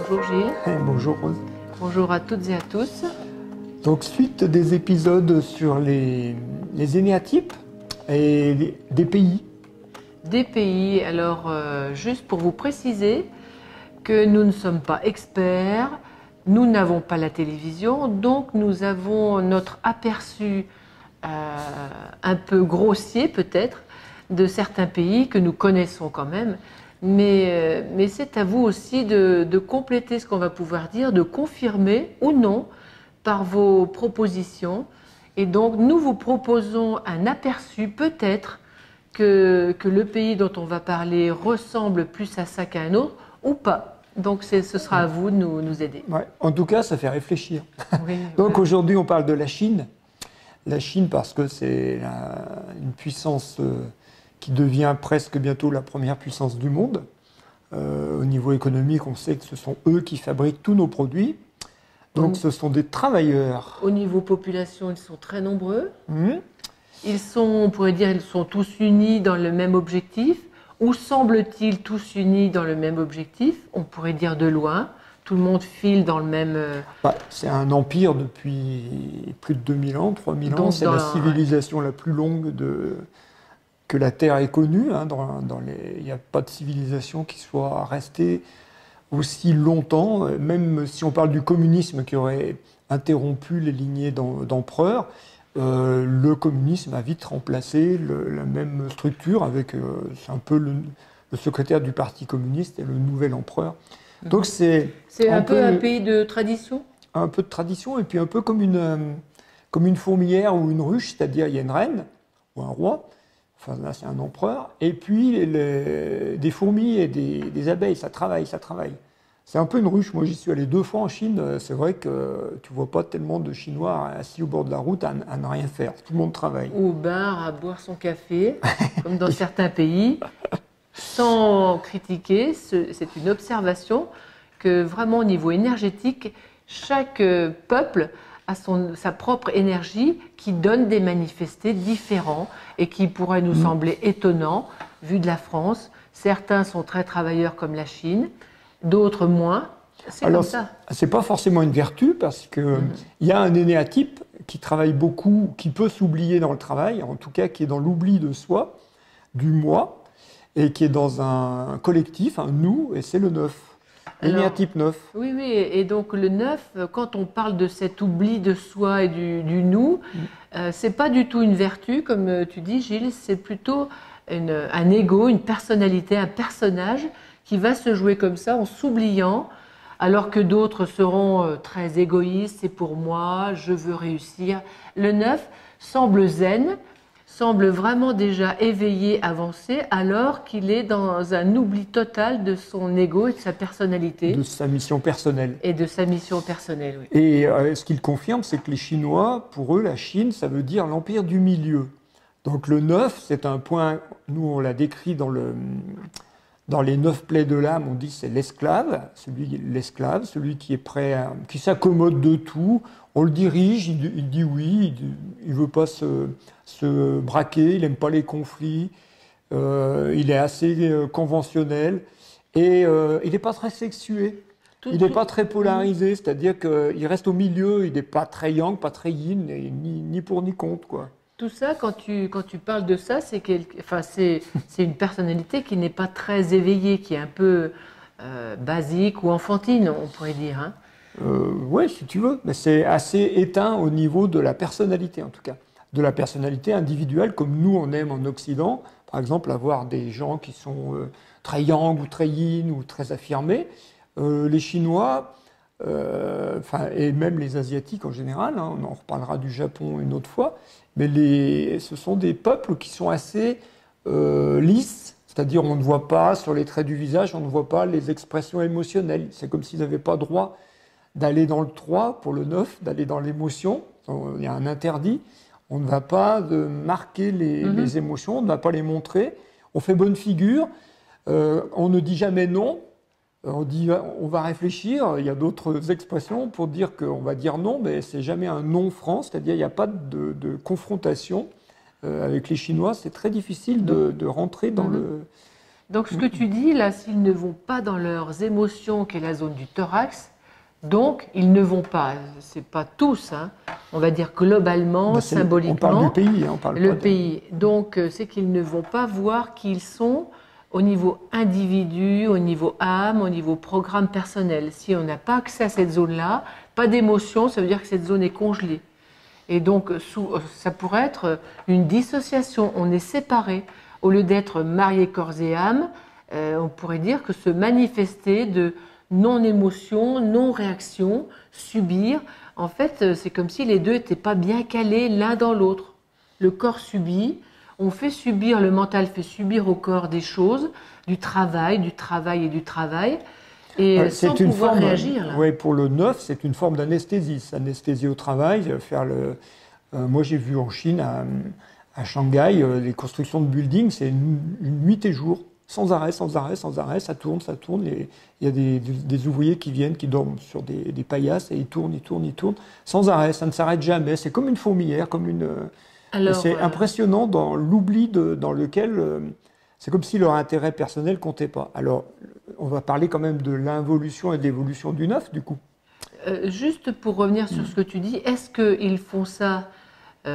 Bonjour Gilles. Bonjour Rose. Bonjour à toutes et à tous. Donc suite des épisodes sur les énéatypes et des pays. Des pays, alors juste pour vous préciser que nous ne sommes pas experts, nous n'avons pas la télévision, donc nous avons notre aperçu un peu grossier peut-être de certains pays que nous connaissons quand même. Mais c'est à vous aussi de compléter ce qu'on va pouvoir dire, de confirmer ou non par vos propositions. Et donc, nous vous proposons un aperçu peut-être que le pays dont on va parler ressemble plus à ça qu'à un autre ou pas. Donc, ce sera à vous de nous aider. Ouais. En tout cas, ça fait réfléchir. Oui, Donc voilà. aujourd'hui, on parle de la Chine. La Chine parce que c'est une puissance qui devient presque bientôt la première puissance du monde. Au niveau économique, on sait que ce sont eux qui fabriquent tous nos produits. Donc ce sont des travailleurs. Au niveau population, ils sont très nombreux. Ils sont, on pourrait dire, ils sont tous unis dans le même objectif. Ou semble-t-il tous unis dans le même objectif? On pourrait dire de loin. Tout le monde file dans le même... C'est un empire depuis plus de 2000 ans, 3000 ans. C'est la civilisation la plus longue que la Terre ait connue. Il n'y a pas de civilisation qui soit restée aussi longtemps. Même si on parle du communisme qui aurait interrompu les lignées d'empereurs, le communisme a vite remplacé la même structure avec c'est un peu le secrétaire du Parti communiste et le nouvel empereur. Donc c'est un peu un pays de tradition. Un peu de tradition et puis un peu comme une fourmilière ou une ruche, c'est-à-dire il y a une reine ou un roi, enfin là c'est un empereur, et puis des fourmis et des abeilles, ça travaille. C'est un peu une ruche. Moi j'y suis allé 2 fois en Chine, c'est vrai que tu vois pas tellement de Chinois assis au bord de la route à ne rien faire, tout le monde travaille. Ou au bar à boire son café, comme dans certains pays. Sans critiquer, c'est une observation que vraiment au niveau énergétique, chaque peuple a sa propre énergie qui donne des manifestés différents et qui pourraient nous sembler étonnants vu de la France. Certains sont très travailleurs comme la Chine, d'autres moins. C'est comme ça. C'est pas forcément une vertu parce que il y a un énéatype qui travaille beaucoup, qui peut s'oublier dans le travail, en tout cas qui est dans l'oubli de soi, du moi, et qui est dans un collectif, un nous, et c'est le 9. L'énéatype 9. Oui, et donc le 9, quand on parle de cet oubli de soi et du nous, c'est pas du tout une vertu, comme tu dis Gilles, c'est plutôt un ego, une personnalité, un personnage qui va se jouer comme ça en s'oubliant, alors que d'autres seront très égoïstes, c'est pour moi, je veux réussir. Le 9 semble zen, semble vraiment déjà éveillé, avancé, alors qu'il est dans un oubli total de son ego et de sa personnalité. De sa mission personnelle. Et de sa mission personnelle, oui. Et ce qu'il confirme, c'est que les Chinois, pour eux, la Chine, ça veut dire l'empire du milieu. Donc le 9, c'est un point, nous on l'a décrit dans les 9 plaies de l'âme, on dit c'est l'esclave, celui qui est prêt, qui s'accommode de tout. On le dirige, il dit oui, il ne veut pas se braquer, il n'aime pas les conflits, il est assez conventionnel et il n'est pas très sexué, il n'est pas très polarisé, c'est-à-dire qu'il reste au milieu, il n'est pas très yang, pas très yin, ni pour ni contre, quoi. Tout ça, quand tu parles de ça, c'est une personnalité qui n'est pas très éveillée, qui est un peu basique ou enfantine, on pourrait dire. Hein. Oui, si tu veux, mais c'est assez éteint au niveau de la personnalité, en tout cas. De la personnalité individuelle, comme nous, on aime en Occident. Par exemple, avoir des gens qui sont très yang ou très yin ou très affirmés. Les Chinois, et même les Asiatiques en général, on en reparlera du Japon une autre fois, mais ce sont des peuples qui sont assez lisses, c'est-à-dire on ne voit pas sur les traits du visage, on ne voit pas les expressions émotionnelles. C'est comme s'ils n'avaient pas droit d'aller dans le 3 pour le 9, d'aller dans l'émotion. Il y a un interdit. On ne va pas marquer les émotions, on ne va pas les montrer. On fait bonne figure, on ne dit jamais non. On dit on va réfléchir, il y a d'autres expressions pour dire qu'on va dire non, mais c'est jamais un non franc, c'est-à-dire il n'y a pas de confrontation avec les Chinois. C'est très difficile de rentrer Donc, ce que tu dis, là, s'ils ne vont pas dans leurs émotions, qui est la zone du thorax, donc ils ne vont pas, c'est pas tous, hein, on va dire globalement, Ben, symboliquement, on parle du pays, hein, on parle le pas pays. Donc, c'est qu'ils ne vont pas voir qui ils sont au niveau individu, au niveau âme, au niveau programme personnel. Si on n'a pas accès à cette zone-là, pas d'émotion, ça veut dire que cette zone est congelée. Et donc, ça pourrait être une dissociation, on est séparés. Au lieu d'être mariés corps et âme, on pourrait dire que se manifester de non-émotion, non-réaction, subir, en fait, c'est comme si les deux n'étaient pas bien calés l'un dans l'autre. Le corps subit, on fait subir, le mental fait subir au corps des choses, du travail et du travail, et sans pouvoir réagir. Là. Oui, pour le 9, c'est une forme d'anesthésie. C'est anesthésie au travail, moi, j'ai vu en Chine, à Shanghai, les constructions de buildings, c'est une nuit et jour, sans arrêt, ça tourne. Il y a des ouvriers qui viennent, qui dorment sur des paillasses, et ils tournent, sans arrêt, ça ne s'arrête jamais. C'est comme une fourmilière, c'est impressionnant dans l'oubli dans lequel... c'est comme si leur intérêt personnel comptait pas. Alors, on va parler quand même de l'involution et de l'évolution du 9, du coup. Juste pour revenir sur ce que tu dis, est-ce qu'ils font ça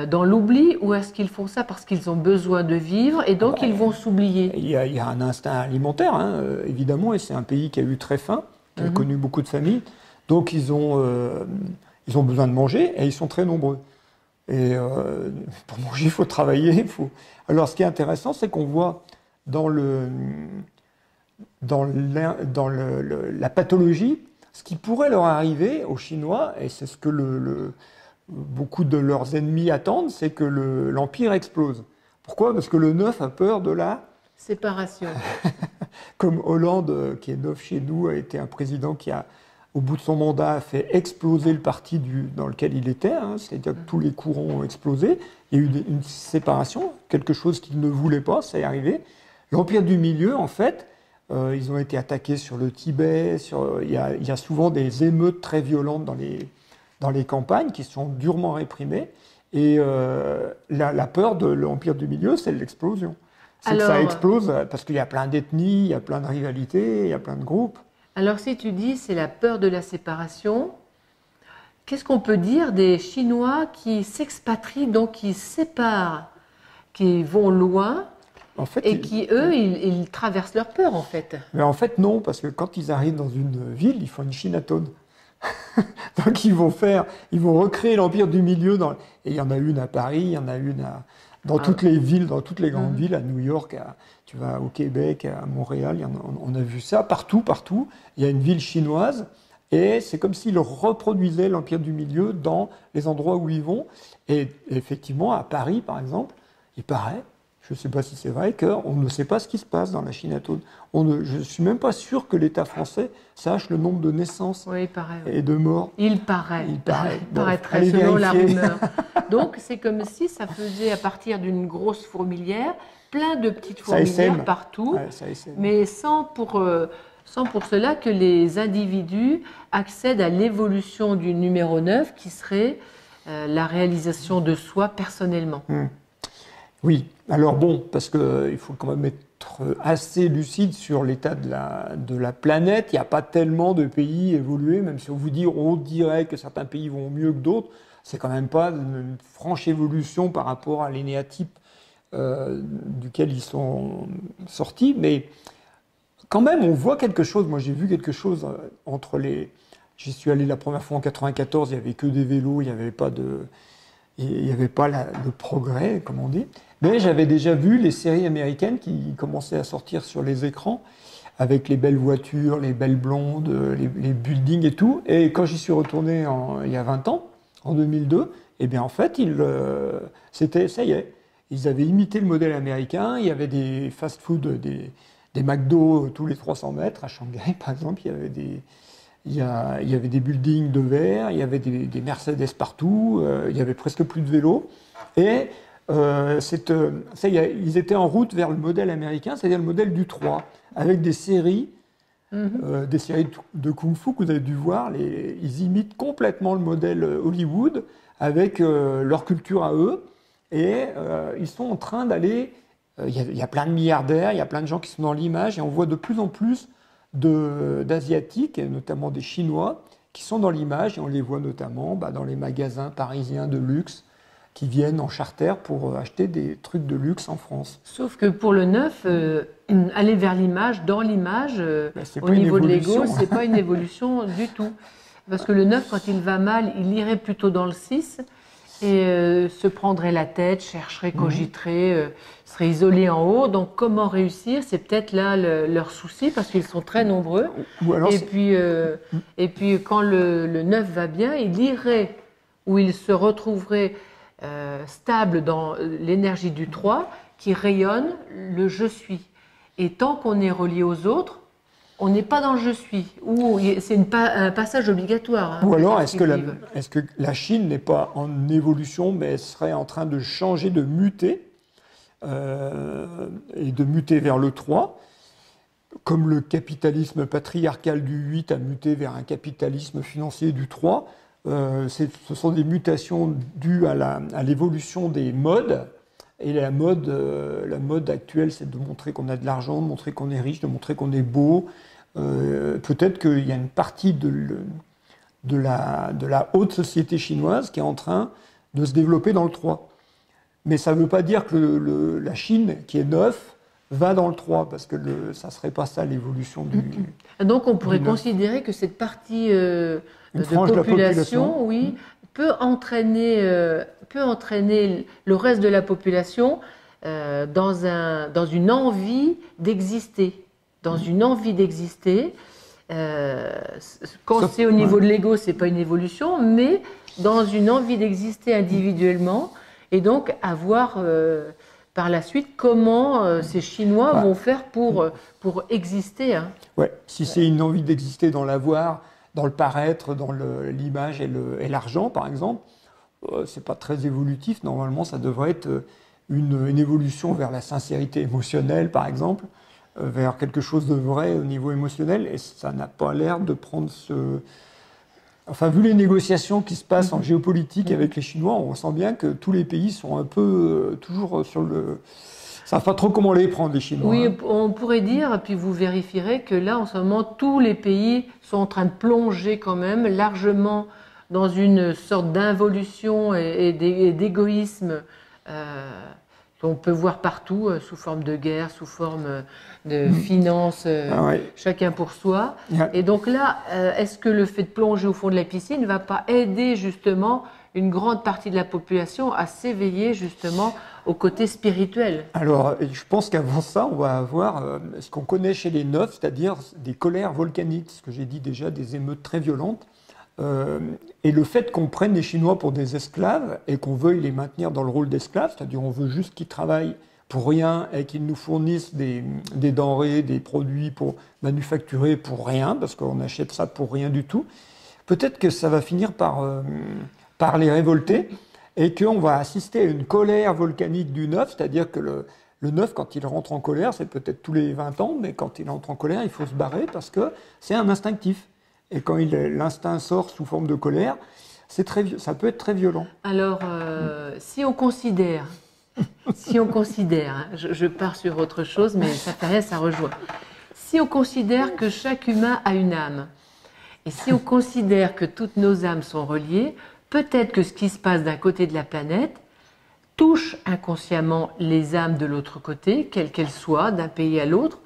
dans l'oubli ou est-ce qu'ils font ça parce qu'ils ont besoin de vivre et donc ils vont s'oublier? Il y a un instinct alimentaire, hein, évidemment, et c'est un pays qui a eu très faim, qui a connu beaucoup de familles. Donc ils ont besoin de manger et ils sont très nombreux. Et pour manger, il faut travailler. Alors ce qui est intéressant, c'est qu'on voit dans la pathologie, ce qui pourrait leur arriver aux Chinois, et c'est ce que beaucoup de leurs ennemis attendent, c'est que l'Empire explose. Pourquoi? Parce que le 9 a peur de la séparation. Comme Hollande, qui est neuf chez nous, a été un président qui a, au bout de son mandat, a fait exploser le parti dans lequel il était, hein, c'est-à-dire que tous les courants ont explosé. Il y a eu une séparation, quelque chose qu'il ne voulait pas, ça est arrivé. L'Empire du Milieu, en fait, ils ont été attaqués sur le Tibet, il y a souvent des émeutes très violentes dans les campagnes qui sont durement réprimées. Et la peur de l'Empire du Milieu, c'est l'explosion. C'est que ça explose parce qu'il y a plein d'ethnies, il y a plein de rivalités, il y a plein de groupes. Alors si tu dis c'est la peur de la séparation, qu'est-ce qu'on peut dire des Chinois qui s'expatrient, donc qui séparent, qui vont loin en fait, et qui, eux, ils traversent leur peur en fait? Mais en fait non, parce que quand ils arrivent dans une ville, ils font une Chinatown. Donc ils vont recréer l'Empire du Milieu. Et il y en a une à Paris, il y en a une dans toutes les villes, dans toutes les grandes villes, à New York, tu vas au Québec, à Montréal, on a vu ça partout. Il y a une ville chinoise et c'est comme s'ils reproduisaient l'Empire du Milieu dans les endroits où ils vont. Et effectivement, à Paris, par exemple, il paraît, je ne sais pas si c'est vrai, qu'on ne sait pas ce qui se passe dans la Chinatown. Je ne suis même pas sûr que l'État français sache le nombre de naissances et de morts. Il paraît très selon la rumeur. Donc c'est comme si ça faisait à partir d'une grosse fourmilière, plein de petites fourmilières partout, mais sans pour cela que les individus accèdent à l'évolution du numéro 9 qui serait la réalisation de soi personnellement. Oui, alors bon, parce qu'il faut quand même être assez lucide sur l'état de la planète. Il n'y a pas tellement de pays évolués, même si on dirait que certains pays vont mieux que d'autres. C'est quand même pas une franche évolution par rapport à l'énéatype duquel ils sont sortis. Mais quand même, on voit quelque chose. Moi, j'ai vu quelque chose entre les... J'y suis allé la première fois en 1994, il n'y avait que des vélos, il n'y avait pas le progrès, comme on dit. Mais j'avais déjà vu les séries américaines qui commençaient à sortir sur les écrans avec les belles voitures, les belles blondes, les buildings et tout. Et quand j'y suis retourné il y a 20 ans, en 2002, eh bien en fait, ça y est, ils avaient imité le modèle américain. Il y avait des fast-food, des McDo tous les 300 mètres. À Shanghai, par exemple, il y avait des buildings de verre, il y avait des Mercedes partout, il y avait presque plus de vélos. Et ça y est, ils étaient en route vers le modèle américain, c'est-à-dire le modèle du 3, avec des séries de kung-fu que vous avez dû voir. Ils imitent complètement le modèle Hollywood avec leur culture à eux, et ils sont en train d'aller Il y a plein de milliardaires, il y a plein de gens qui sont dans l'image, et on voit de plus en plus d'Asiatiques, et notamment des Chinois, qui sont dans l'image, et on les voit notamment dans les magasins parisiens de luxe, qui viennent en charter pour acheter des trucs de luxe en France. Sauf que pour le neuf, aller vers l'image, dans l'image, au niveau de l'ego, c'est pas une évolution du tout. Parce que le neuf, quand il va mal, il irait plutôt dans le 6 et se prendrait la tête, chercherait, cogiterait, serait isolé en haut. Donc comment réussir? C'est peut-être là leur souci parce qu'ils sont très nombreux. Ou alors et puis quand le 9 va bien, il irait où il se retrouverait stable dans l'énergie du 3 qui rayonne le je suis. Et tant qu'on est relié aux autres, on n'est pas dans le je suis, ou c'est un passage obligatoire. Ou alors, est-ce que la Chine n'est pas en évolution, mais elle serait en train de changer, de muter, et de muter vers le 3, comme le capitalisme patriarcal du 8 a muté vers un capitalisme financier du 3. Ce sont des mutations dues à l'évolution des modes. Et la mode actuelle, c'est de montrer qu'on a de l'argent, de montrer qu'on est riche, de montrer qu'on est beau. Peut-être qu'il y a une partie de la haute société chinoise qui est en train de se développer dans le 3. Mais ça ne veut pas dire que la Chine, qui est 9, va dans le 3, parce que ça ne serait pas ça l'évolution du... Donc on pourrait considérer que cette partie de population, oui, peut entraîner le reste de la population dans une envie d'exister. Dans une envie d'exister. Quand c'est au niveau de l'ego, ce n'est pas une évolution, mais dans une envie d'exister individuellement, et donc à voir par la suite comment ces Chinois vont faire pour exister. Hein. Ouais. Si c'est une envie d'exister dans l'avoir, dans le paraître, dans l'image et l'argent, par exemple, c'est pas très évolutif. Normalement, ça devrait être une évolution vers la sincérité émotionnelle, par exemple, vers quelque chose de vrai au niveau émotionnel, et ça n'a pas l'air de prendre ce... Enfin, vu les négociations qui se passent en géopolitique avec les Chinois, on sent bien que tous les pays sont un peu toujours sur le... Ça ne savent pas trop comment les prendre, les Chinois. Oui, on pourrait dire, puis vous vérifierez que là, en ce moment, tous les pays sont en train de plonger quand même largement dans une sorte d'involution et d'égoïsme qu'on peut voir partout, sous forme de guerre, sous forme de finances, chacun pour soi. Et donc là, est-ce que le fait de plonger au fond de la piscine ne va pas aider justement une grande partie de la population à s'éveiller justement au côté spirituel? Alors, je pense qu'avant ça, on va avoir ce qu'on connaît chez les 9, c'est-à-dire des colères volcaniques, ce que j'ai dit déjà, des émeutes très violentes. Et le fait qu'on prenne les Chinois pour des esclaves et qu'on veuille les maintenir dans le rôle d'esclaves, c'est-à-dire on veut juste qu'ils travaillent pour rien et qu'ils nous fournissent des denrées, des produits pour manufacturer pour rien, parce qu'on achète ça pour rien du tout, peut-être que ça va finir par les révolter et qu'on va assister à une colère volcanique du 9, c'est-à-dire que le 9, quand il rentre en colère, c'est peut-être tous les 20 ans, mais quand il entre en colère, il faut se barrer parce que c'est un instinctif. Et quand l'instinct sort sous forme de colère, ça peut être très violent. Alors, si on considère, hein, je pars sur autre chose, mais ça fait rien, ça rejoint. Si on considère que chaque humain a une âme, et si on considère que toutes nos âmes sont reliées, peut-être que ce qui se passe d'un côté de la planète touche inconsciemment les âmes de l'autre côté, quelles qu'elles soient, d'un pays à l'autre,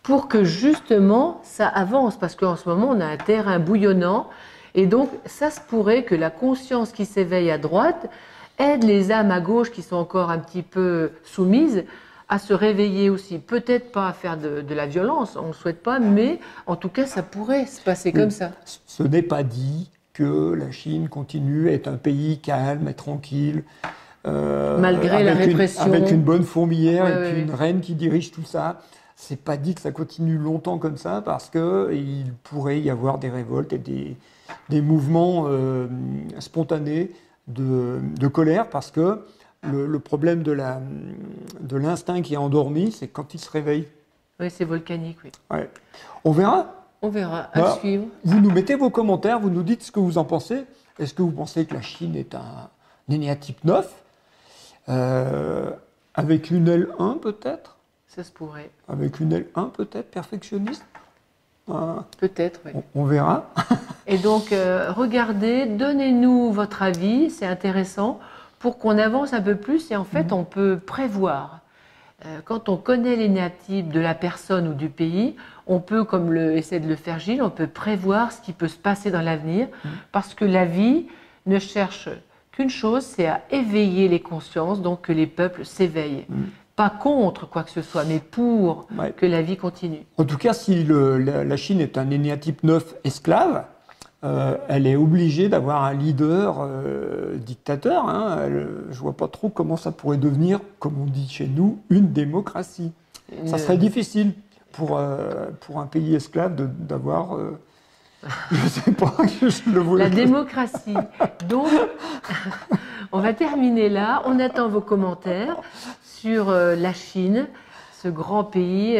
pour que justement ça avance, parce qu'en ce moment on a un terrain bouillonnant, et donc ça se pourrait que la conscience qui s'éveille à droite aide les âmes à gauche qui sont encore un petit peu soumises à se réveiller aussi. Peut-être pas à faire de la violence, on ne le souhaite pas, mais en tout cas ça pourrait se passer comme ça. Ce n'est pas dit que la Chine continue à être un pays calme et tranquille, malgré la répression, avec une bonne fourmilière et puis une reine qui dirige tout ça. C'est pas dit que ça continue longtemps comme ça, parce qu'il pourrait y avoir des révoltes et des mouvements spontanés de colère, parce que le problème de l'instinct qui est endormi, c'est quand il se réveille. Oui, c'est volcanique, oui. Ouais. On verra. On verra, à suivre. Vous nous mettez vos commentaires, vous nous dites ce que vous en pensez. Est-ce que vous pensez que la Chine est un énéatype 9 Avec une L1 peut-être? Ça se pourrait. Avec une L1 peut-être, perfectionniste? Peut-être, oui. On verra. Et donc, regardez, donnez-nous votre avis, c'est intéressant, pour qu'on avance un peu plus et en fait, on peut prévoir. Quand on connaît l'énéatype de la personne ou du pays, on peut, comme essaie de le faire Gilles, on peut prévoir ce qui peut se passer dans l'avenir, parce que la vie ne cherche qu'une chose, c'est à éveiller les consciences, donc que les peuples s'éveillent. Pas contre quoi que ce soit, mais pour que la vie continue. En tout cas, si la Chine est un énéatype 9 esclave, elle est obligée d'avoir un leader dictateur. Hein. Je ne vois pas trop comment ça pourrait devenir, comme on dit chez nous, une démocratie. Ça serait difficile pour un pays esclave d'avoir... je ne sais pas, je le vois. La démocratie. Donc, on va terminer là. On attend vos commentaires sur la Chine, ce grand pays,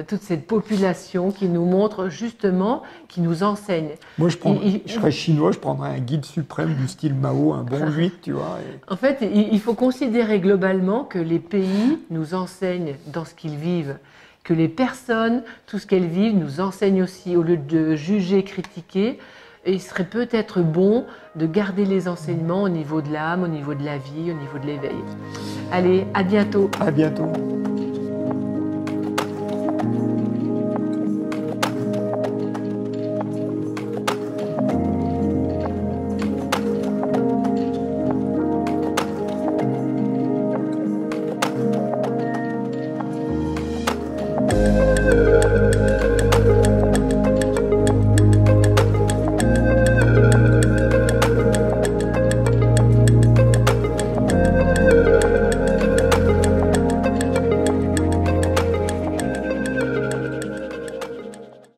toute cette population qui nous montre justement, qui nous enseigne. Moi, je serais chinois, je prendrais un guide suprême du style Mao, un bon 8, tu vois. En fait, il faut considérer globalement que les pays nous enseignent dans ce qu'ils vivent, que les personnes, tout ce qu'elles vivent, nous enseignent aussi, au lieu de juger, critiquer. Et il serait peut-être bon de garder les enseignements au niveau de l'âme, au niveau de la vie, au niveau de l'éveil. Allez, à bientôt. À bientôt.